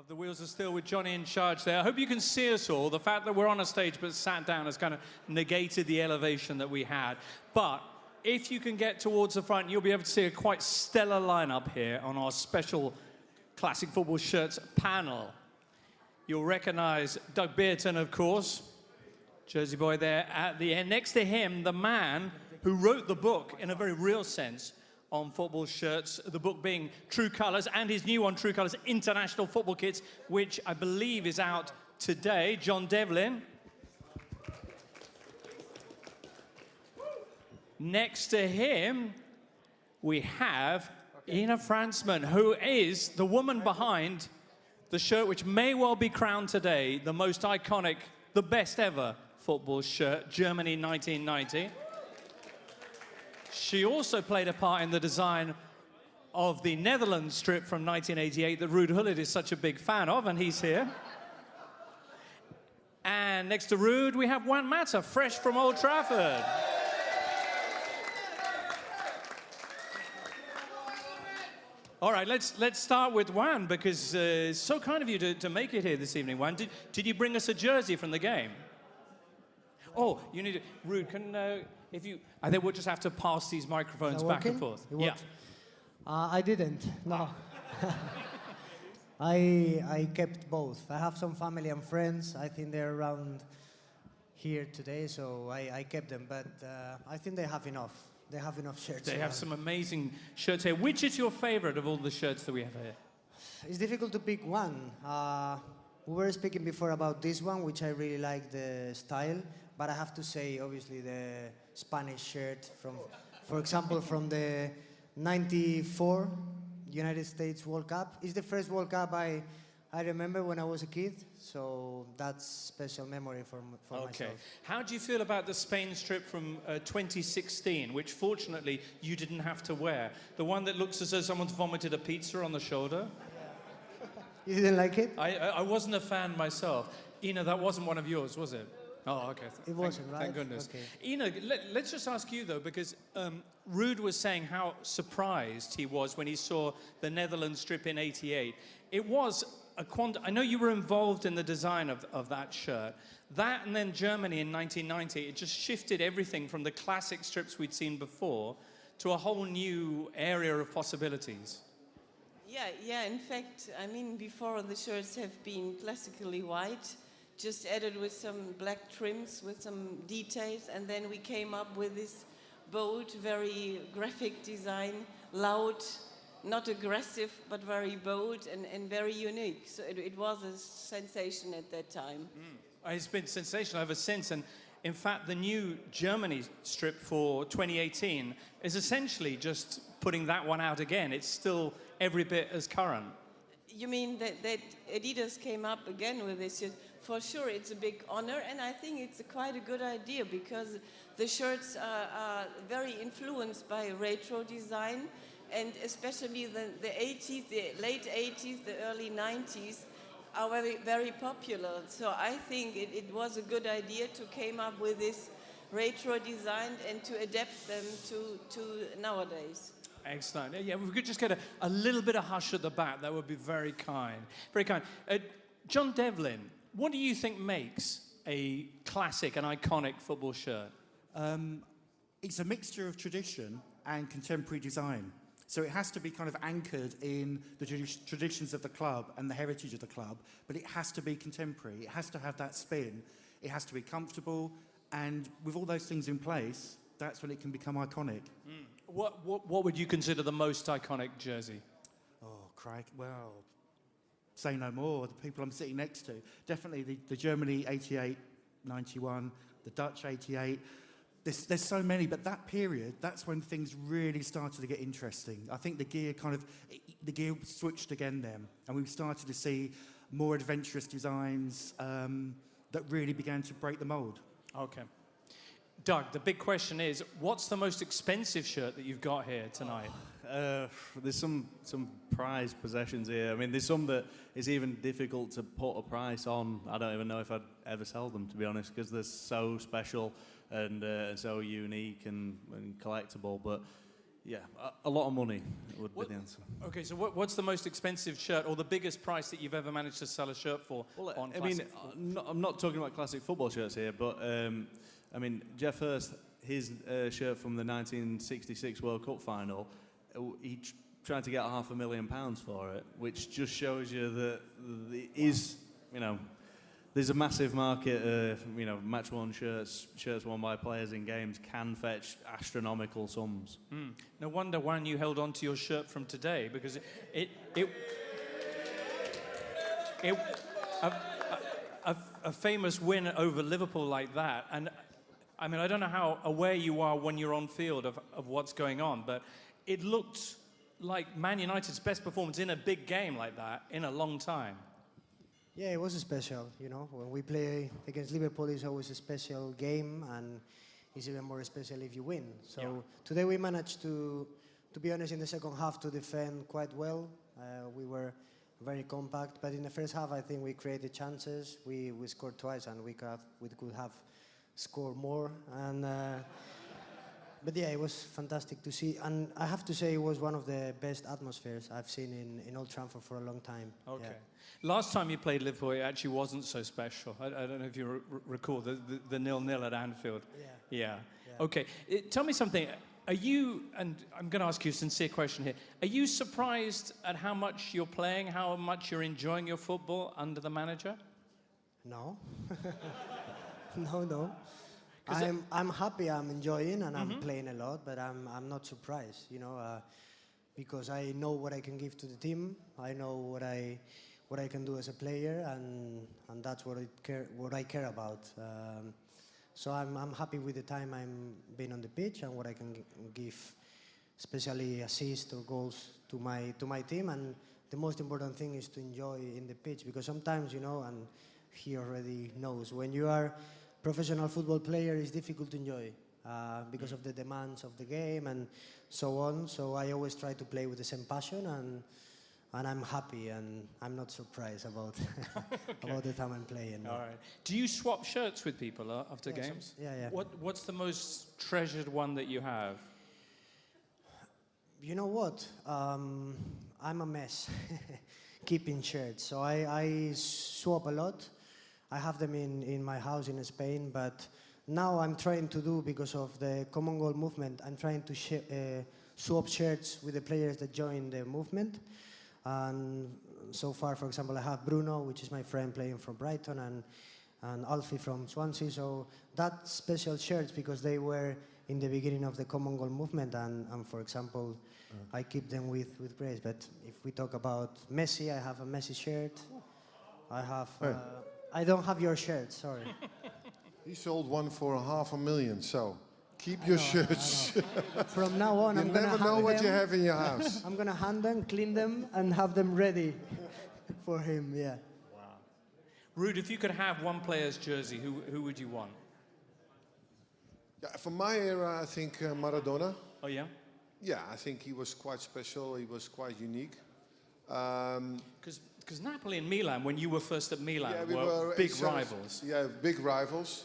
of The Wheels of Steel with Johnny in charge there. I hope you can see us all. The fact that we're on a stage but sat down has kind of negated the elevation that we had. But if you can get towards the front, you'll be able to see a quite stellar lineup here on our special Classic Football Shirts panel. You'll recognize Doug Bierton, of course, Jersey boy there at the end. Next to him, the man who wrote the book in a very real sense on football shirts, the book being True Colours, and his new one, True Colours International Football Kits, which I believe is out today. John Devlin. Next to him, we have Ina Franzmann, who is the woman behind the shirt which may well be crowned today the most iconic, the best ever football shirt, Germany 1990. She also played a part in the design of the Netherlands strip from 1988 that Ruud Gullit is such a big fan of, and he's here. And next to Ruud, we have Juan, fresh from Old Trafford. All right, let's start with Juan, because it's so kind of you to make it here this evening, Juan. Did you bring us a jersey from the game? Oh, you need to... Ruud, can... if you... I think we'll just have to pass these microphones back and forth. Yeah. I didn't, no. I kept both. I have some family and friends. I think they're around here today, so I kept them. But I think they have enough. They have enough shirts. They have some amazing shirts here. Which is your favorite of all the shirts that we have here? It's difficult to pick one. We were speaking before about this one, which I really like the style. But I have to say, obviously, the Spanish shirt from, for example, from the '94 United States World Cup. It's the first World Cup I remember when I was a kid, so that's special memory for myself. How do you feel about the Spain strip from 2016, which fortunately you didn't have to wear? The one that looks as though someone's vomited a pizza on the shoulder? You didn't like it? I wasn't a fan myself. Ina, that wasn't one of yours, was it? Oh, okay. It wasn't, right? Thank goodness. Okay. Ina, let's just ask you, though, because Ruud was saying how surprised he was when he saw the Netherlands strip in '88. It was a I know you were involved in the design of that shirt. That and then Germany in 1990, it just shifted everything from the classic strips we'd seen before to a whole new area of possibilities. Yeah, in fact, I mean, before the shirts have been classically white, just added with some black trims, with some details, and then we came up with this bold, very graphic design, loud, not aggressive, but very bold and very unique. So it was a sensation at that time. It's been sensational ever since, and in fact, the new Germany strip for 2018 is essentially just putting that one out again. It's still every bit as current. You mean that Adidas came up again with this? For sure, it's a big honor, and I think it's quite a good idea because the shirts are very influenced by retro design, and especially the 80s, the late 80s, the early 90s are very, very popular. So I think it was a good idea to come up with this retro design and to adapt them to nowadays. Excellent. Yeah, if we could just get a little bit of hush at the back, that would be very kind. Very kind. John Devlin, what do you think makes a classic and iconic football shirt? It's a mixture of tradition and contemporary design. So it has to be kind of anchored in the traditions of the club and the heritage of the club, but it has to be contemporary. It has to have that spin. It has to be comfortable, and with all those things in place, that's when it can become iconic. What would you consider the most iconic jersey? Oh, crikey. Well, say no more. The people I'm sitting next to. Definitely the Germany 88, 91, the Dutch 88. There's so many, but that period, that's when things really started to get interesting. I think the gear switched again then, and we started to see more adventurous designs that really began to break the mold. Okay. Doug, the big question is, what's the most expensive shirt that you've got here tonight? There's some prized possessions here. I mean, there's some that is even difficult to put a price on. I don't even know if I'd ever sell them, to be honest, because they're so special and so unique and collectible. But Yeah, a lot of money would be the answer. Okay, so what's the most expensive shirt or the biggest price that you've ever managed to sell a shirt for? Well, on I mean, classic football? I'm not talking about classic football shirts here, but I mean, Jeff Hurst, his shirt from the 1966 World Cup final, he tried to get £500,000 for it, which just shows you that it is, you know, there's a massive market. You know, match-worn shirts worn by players in games can fetch astronomical sums. No wonder, Juan, you held on to your shirt from today, because a famous win over Liverpool like that. And I mean, I don't know how aware you are when you're on field of what's going on, but it looked like Man United's best performance in a big game like that in a long time. Yeah, it was special, you know. When we play against Liverpool, it's always a special game, and it's even more special if you win. So today we managed to be honest, in the second half to defend quite well. We were very compact, but in the first half, I think we created chances. We scored twice, and we could have scored more. And but yeah, it was fantastic to see, and I have to say it was one of the best atmospheres I've seen in Old Trafford for a long time. Okay. Yeah. Last time you played Liverpool, it actually wasn't so special. I don't know if you recall the 0-0 at Anfield. Yeah. Okay. Tell me something. Are you, and I'm going to ask you a sincere question here, are you surprised at how much you're playing, how much you're enjoying your football under the manager? No. No. I'm happy, I'm enjoying, and I'm playing a lot, but I'm not surprised, you know, because I know what I can give to the team. I know what I can do as a player, and that's what I care about. So I'm happy with the time I'm being on the pitch and what I can give, especially assists or goals to my team. And the most important thing is to enjoy in the pitch, because sometimes, you know, and he already knows, when you are professional football player, it's difficult to enjoy because of the demands of the game and so on. So I always try to play with the same passion, and I'm happy, and I'm not surprised about about the time I'm playing. All right. Do you swap shirts with people after games? Yeah. What's the most treasured one that you have? You know what? I'm a mess keeping shirts. So I swap a lot. I have them in my house in Spain, but now I'm trying to do, because of the common goal movement, I'm trying to swap shirts with the players that join the movement. And so far, for example, I have Bruno, which is my friend playing for Bierton, and Alfie from Swansea. So that's special shirts because they were in the beginning of the common goal movement, and for example, I keep them with grace. But if we talk about Messi, I have a Messi shirt. I have... I don't have your shirt, sorry. He sold one for $500,000, so keep your shirts. From now on, you I'm going to never know what you have in your house. I'm going to hand them, clean them, and have them ready for him, yeah. Wow. Ruud, if you could have one player's jersey, who would you want? Yeah, from my era, I think Maradona. Oh, yeah? Yeah, I think he was quite special. He was quite unique. Because Napoli and Milan, when you were first at Milan, we were big rivals. Yeah, big rivals.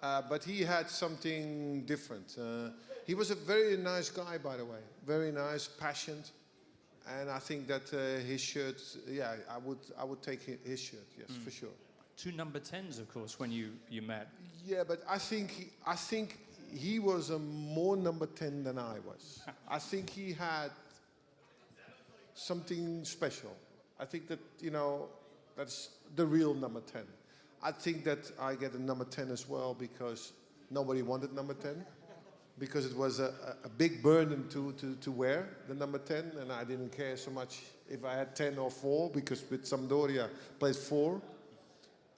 But he had something different. He was a very nice guy, by the way. Very nice, passionate. And I think that his shirt, yeah, I would take his shirt, yes, for sure. 2 number 10s, of course, when you met. Yeah, but I think he was a more number 10 than I was. I think he had something special. I think that, you know, that's the real number 10. I think that I get a number 10 as well because nobody wanted number 10. Because it was a big burden to wear the number 10, and I didn't care so much if I had 10 or 4, because with Sampdoria I played 4.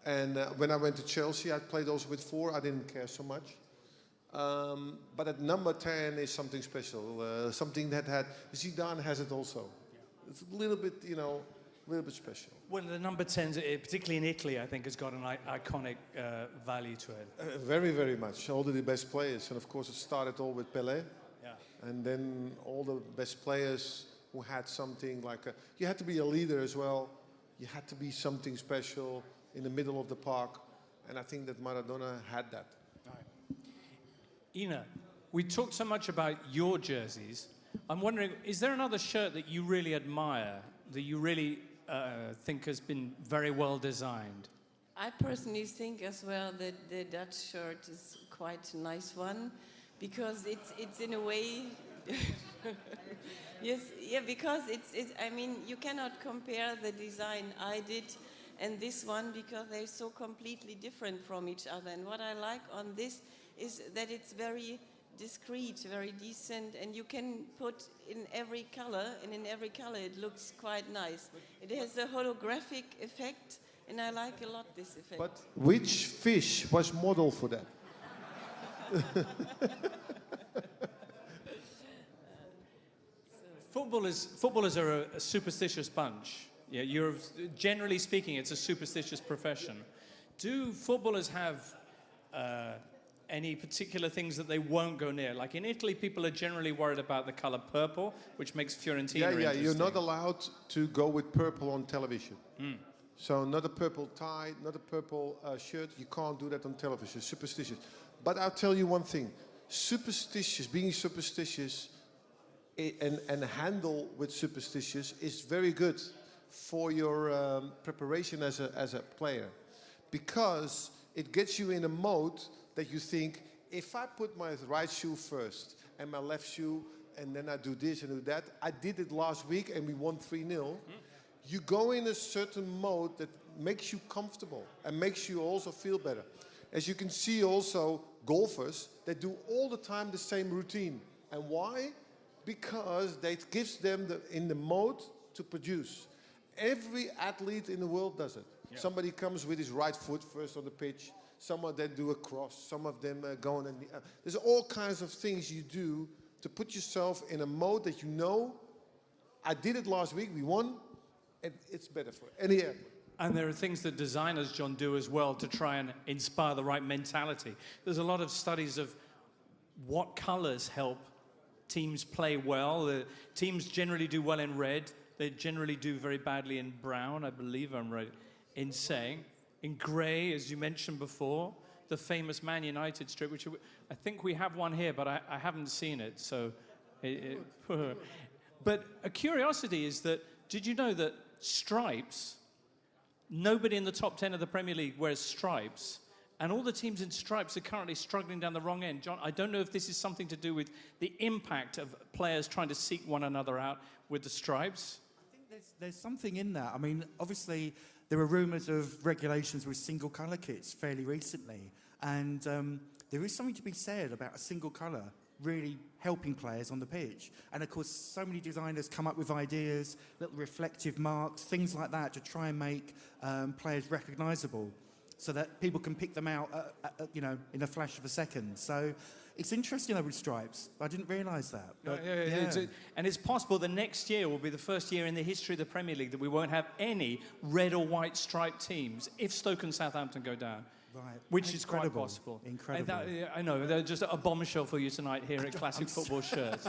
And when I went to Chelsea, I played also with 4. I didn't care so much. But at number 10 is something special, something that Zidane has it also. It's a little bit, you know, a little bit special. Well, the number 10s, particularly in Italy, I think has got an iconic value to it. Very, very much. All the best players. And of course, it started all with Pelé. Yeah. And then all the best players who had something like you had to be a leader as well. You had to be something special in the middle of the park. And I think that Maradona had that. All right. Ina, we talked so much about your jerseys, I'm wondering, is there another shirt that you really admire, that you really think has been very well designed? I personally think as well that the Dutch shirt is quite a nice one, because it's in a way, yes, yeah, because I mean, you cannot compare the design I did and this one, because they're so completely different from each other. And what I like on this is that it's very discreet, very decent, and you can put in every color, and in every color it looks quite nice. It has a holographic effect, and I like a lot this effect. But which fish was model for that? Footballers are a superstitious bunch. Yeah, generally speaking, it's a superstitious profession. Do footballers have any particular things that they won't go near? Like in Italy, people are generally worried about the color purple, which makes Fiorentina interesting. You're not allowed to go with purple on television. So not a purple tie, not a purple shirt. You can't do that on television. Superstitious. But I'll tell you one thing. Being superstitious and handle with superstitious is very good for your preparation as a player, because it gets you in a mode that you think, if I put my right shoe first and my left shoe, and then I do this and do that, I did it last week and we won 3-0. You go in a certain mode that makes you comfortable and makes you also feel better. As you can see also, golfers, they do all the time the same routine. And why? Because that gives them in the mode to produce. Every athlete in the world does it. Yeah. Somebody comes with his right foot first on the pitch. Some of them do a cross. Some of them go on. There's all kinds of things you do to put yourself in a mode that you know, I did it last week, we won, and it's better for any athlete. And there are things that designers, John, do as well to try and inspire the right mentality. There's a lot of studies of what colors help teams play well. The teams generally do well in red. They generally do very badly in brown, I believe I'm right in saying. In grey, as you mentioned before, the famous Man United strip, which I think we have one here, but I haven't seen it. So, but a curiosity is that, did you know that stripes, nobody in the top 10 of the Premier League wears stripes, and all the teams in stripes are currently struggling down the wrong end. John, I don't know if this is something to do with the impact of players trying to seek one another out with the stripes. I think there's something in that. I mean, obviously, there were rumours of regulations with single colour kits fairly recently, and there is something to be said about a single colour really helping players on the pitch. And of course, so many designers come up with ideas, little reflective marks, things like that, to try and make players recognisable, so that people can pick them out, in a flash of a second. So it's interesting though with stripes. I didn't realise that. But, and it's possible the next year will be the first year in the history of the Premier League that we won't have any red or white striped teams if Stoke and Southampton go down. Right. Which is quite possible. Incredible. I know, they're just a bombshell for you tonight here at Classic Football Shirts.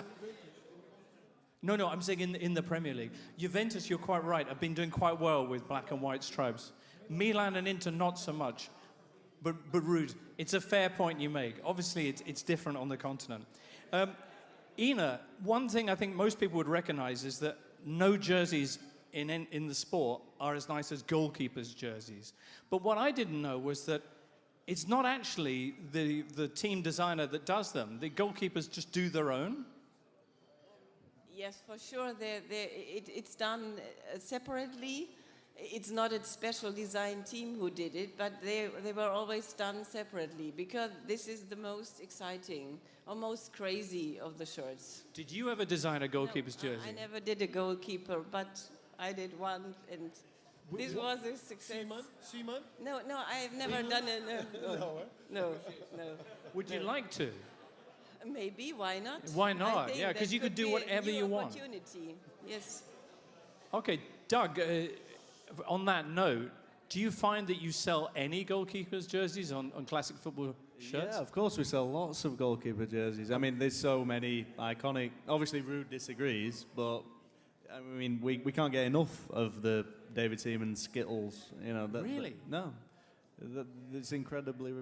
No, I'm saying in the Premier League. Juventus, you're quite right, have been doing quite well with black and white stripes. Milan and Inter, not so much. But Ruud, it's a fair point you make. Obviously, it's different on the continent. Ina, one thing I think most people would recognise is that no jerseys in the sport are as nice as goalkeepers' jerseys. But what I didn't know was that it's not actually the team designer that does them. The goalkeepers just do their own. Yes, for sure. It's done separately. It's not a special design team who did it, but they were always done separately, because this is the most exciting or most crazy of the shirts. Did you ever design a goalkeeper's jersey? I never did a goalkeeper, but I did one, and this was a success. Seaman? No, I've never done it. No. Would you like to? Maybe, why not? Why not? Yeah, because you could do whatever you want. Opportunity. Yes. Okay, Doug, on that note, do you find that you sell any goalkeepers' jerseys on Classic Football Shirts? Yeah, of course we sell lots of goalkeeper jerseys. I mean, there's so many iconic... Obviously, Ruud disagrees, but... I mean, we can't get enough of the David Seaman Skittles. Really? No. It's incredibly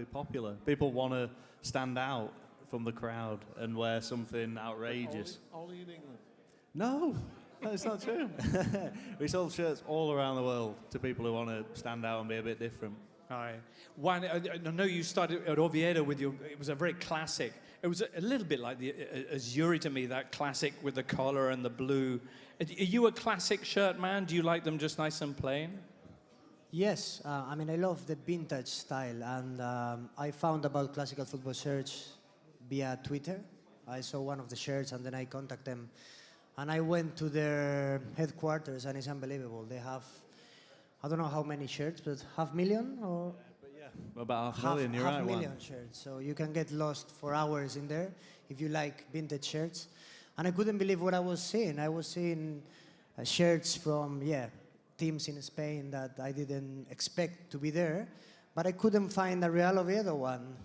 popular. People want to stand out from the crowd and wear something outrageous. Only in England. No, that's not true. We sold shirts all around the world to people who want to stand out and be a bit different. All right. Juan, I know you started at Oviedo with your. It was a very classic. It was a little bit like the Azuri to me, that classic with the collar and the blue. Are you a classic shirt man? Do you like them just nice and plain? Yes, I mean, I love the vintage style, and I found about classical football shirts via Twitter. I saw one of the shirts, and then I contacted them, and I went to their headquarters, and it's unbelievable. They have, I don't know how many shirts, but 500,000 or But yeah, about 500,000. You're right, half Juan. million shirts. So you can get lost for hours in there if you like vintage shirts. And I couldn't believe what I was seeing. I was seeing shirts from teams in Spain that I didn't expect to be there, but I couldn't find a Real Oviedo one.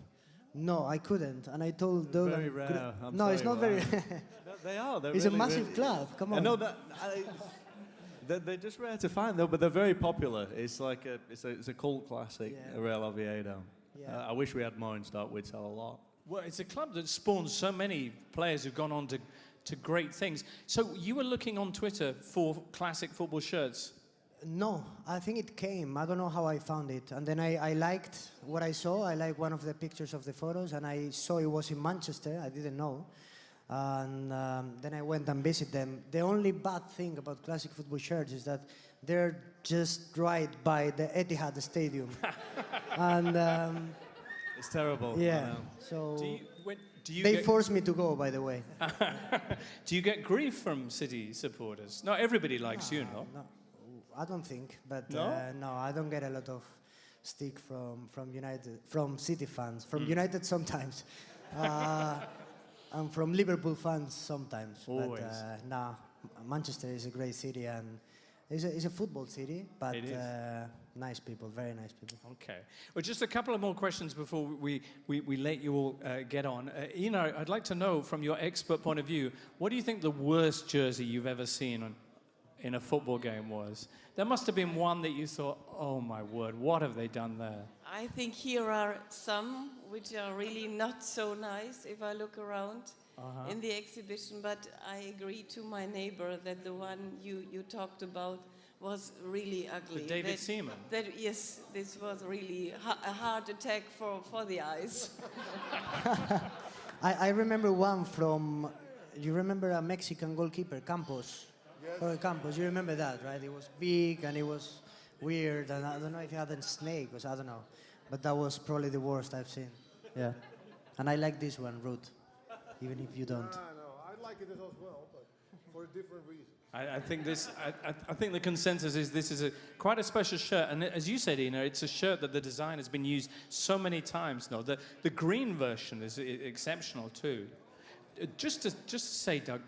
No, I couldn't. And I told Devlin, Very rare. I'm no, sorry, it's not Juan. very. They are. They're It's really, a massive really- club. Come I on. know that. They're just rare to find though, but they're very popular. It's like it's a cult classic, Yeah. Real Oviedo. Yeah. I wish we had more in stock. We'd sell a lot. Well, it's a club that spawns so many players who've gone on to great things. So you were looking on Twitter for classic football shirts. No, I think it came. I don't know how I found it. And then I liked what I saw. I liked one of the pictures of the photos, and I saw it was in Manchester. I didn't know. And then I went and visited them. The only bad thing about classic football shirts is that they're just right by the Etihad Stadium. And It's terrible. I yeah, know. so Do you they get, forced me to go, by the way. do you get grief from City supporters? Not everybody likes you, no? No, I don't think. But No? no, I don't get a lot of stick from City fans. From United sometimes. And from Liverpool fans sometimes. Always. But Manchester is a great city, and it's a football city, but It is. nice people, very nice people. Okay. Well, just a couple of more questions before we let you all get on. Ina, I'd like to know, from your expert point of view, what do you think the worst jersey you've ever seen in a football game was? There must have been one that you thought, oh my word, what have they done there? I think here are some which are really not so nice if I look around in the exhibition, but I agree to my neighbor that the one you talked about was really ugly. The David Seaman? Yes, this was really a heart attack for the eyes. I remember one from, you remember a Mexican goalkeeper, Campos? Yes. Campos, you remember that, right? It was big and it was weird, and I don't know if he had a snake, or I don't know. But that was probably the worst I've seen. Yeah. And I like this one, Ruud, even if you don't. No, I like it as well, but for a different reason. I think I think the consensus is this is quite a special shirt, and as you said, Ina, it's a shirt that the design has been used so many times. No, the green version is exceptional too. Just to say, Doug,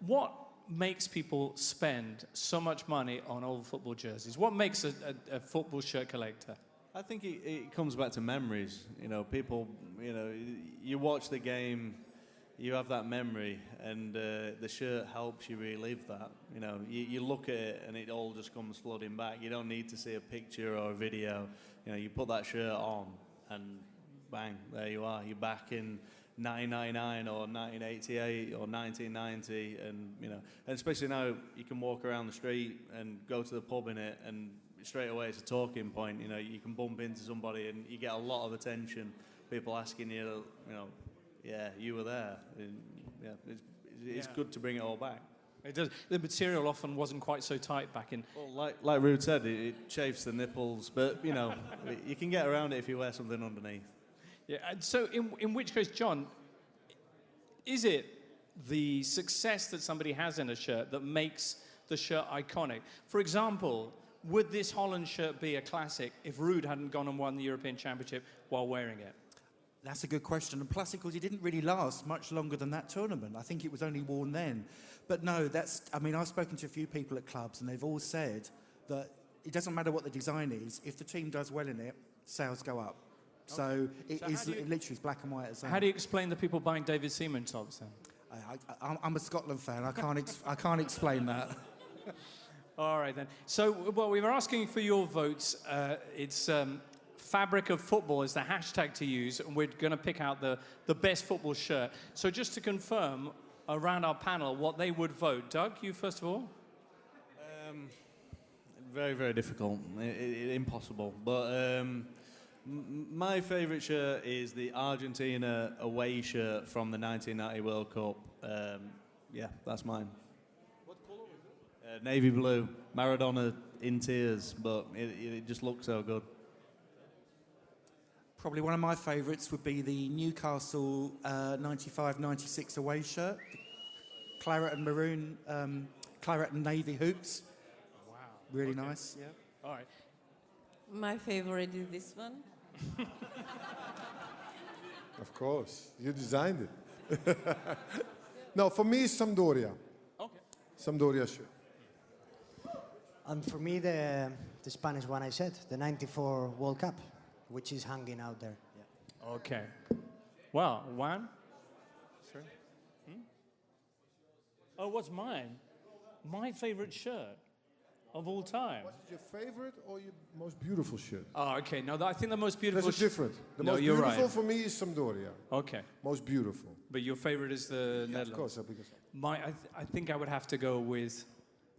what makes people spend so much money on old football jerseys? What makes a football shirt collector? I think it comes back to memories. You know, people. You know, you watch the game. You have that memory, and the shirt helps you relive that. You know, you look at it, and it all just comes flooding back. You don't need to see a picture or a video. You know, you put that shirt on, and bang, there you are. You're back in 1999 or 1988 or 1990, and you know, and especially now you can walk around the street and go to the pub in it, and straight away it's a talking point. You know, you can bump into somebody, and you get a lot of attention. People asking you, you know. Yeah, you were there. And, yeah, it's good to bring it all back. It does. The material often wasn't quite so tight back in. Well, like Ruud said, it chafes the nipples, but you know, you can get around it if you wear something underneath. Yeah. And so, in which case, John, is it the success that somebody has in a shirt that makes the shirt iconic? For example, would this Holland shirt be a classic if Ruud hadn't gone and won the European Championship while wearing it? That's a good question. And plus, of course, it didn't really last much longer than that tournament. I think it was only worn then. But no, I've spoken to a few people at clubs, and they've all said that it doesn't matter what the design is. If the team does well in it, sales go up. So it literally is black and white. How do you explain the people buying David Seaman tops then? I'm a Scotland fan. I can't explain that. All right then. So, well, we were asking for your votes. It's fabric of football is the hashtag to use, and we're going to pick out the best football shirt. So just to confirm around our panel what they would vote. Doug, you first of all? Very, very difficult. Impossible. But my favourite shirt is the Argentina away shirt from the 1990 World Cup. Yeah, that's mine. What colour is it? Navy blue. Maradona in tears, but it just looks so good. Probably one of my favourites would be the Newcastle 95-96 away shirt. Claret and maroon, claret and navy hoops. Wow. Really nice, yeah. All right. My favorite is this one. Of course, you designed it. No, for me, it's Sampdoria. Okay. Sampdoria shirt. And for me, the Spanish one I said, the 94 World Cup, which is hanging out there. Yeah. Okay. Well, Juan? Sure. Oh, what's mine? My favorite shirt of all time. What is your favorite or your most beautiful shirt? Oh, okay. No, I think the most beautiful... That's different. The No, most you're beautiful right. for me is Sampdoria. Okay. Most beautiful. But your favorite is the Yeah, Netherlands? of course. Because I think I would have to go with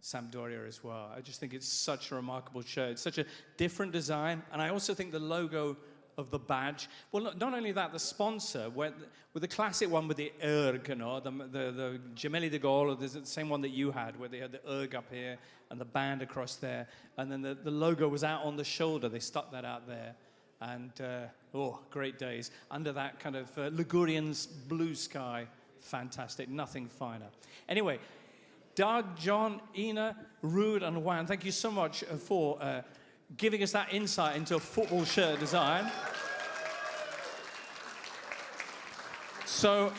Sampdoria as well. I just think it's such a remarkable shirt. It's such a different design. And I also think the logo of the badge, well, not only that, the sponsor, with the classic one with the erg, you know, the Gemelli de Gaulle, the same one that you had, where they had the erg up here and the band across there. And then the logo was out on the shoulder. They stuck that out there. And, great days. Under that kind of Ligurian blue sky, fantastic, nothing finer. Anyway, Doug, John, Ina, Ruud, and Juan, thank you so much for giving us that insight into football shirt design. So,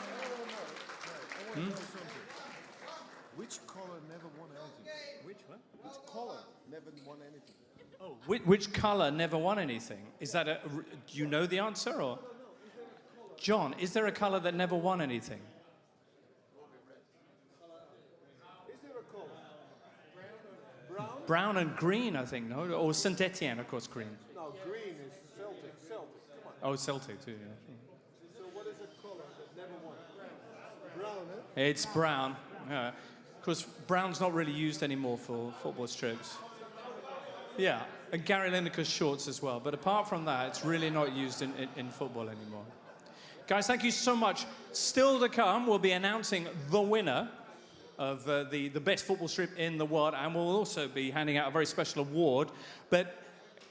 which color never won anything? which one? Which color never won anything? Oh, which color never won anything? Is that do you know the answer, or? John, is there a color that never won anything? Is there a color? Brown and green, I think, no? Or Saint Etienne, of course, green. No, green is Celtic. Celtic. Come on. Oh, Celtic, too, yeah. So what is a color that never won? Brown, eh? It's brown. Yeah. Of course, brown's not really used anymore for football strips. Yeah, and Gary Lineker's shorts as well. But apart from that, it's really not used in football anymore. Guys, thank you so much. Still to come, we'll be announcing the winner of the best football strip in the world, and we'll also be handing out a very special award. But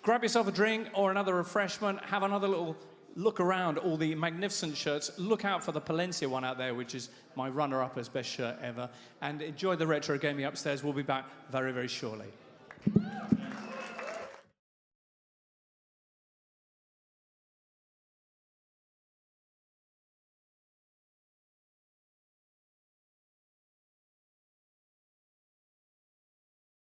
grab yourself a drink or another refreshment, have another little look around all the magnificent shirts. Look out for the Palencia one out there, which is my runner-up as best shirt ever. And enjoy the retro gaming upstairs. We'll be back very, very shortly.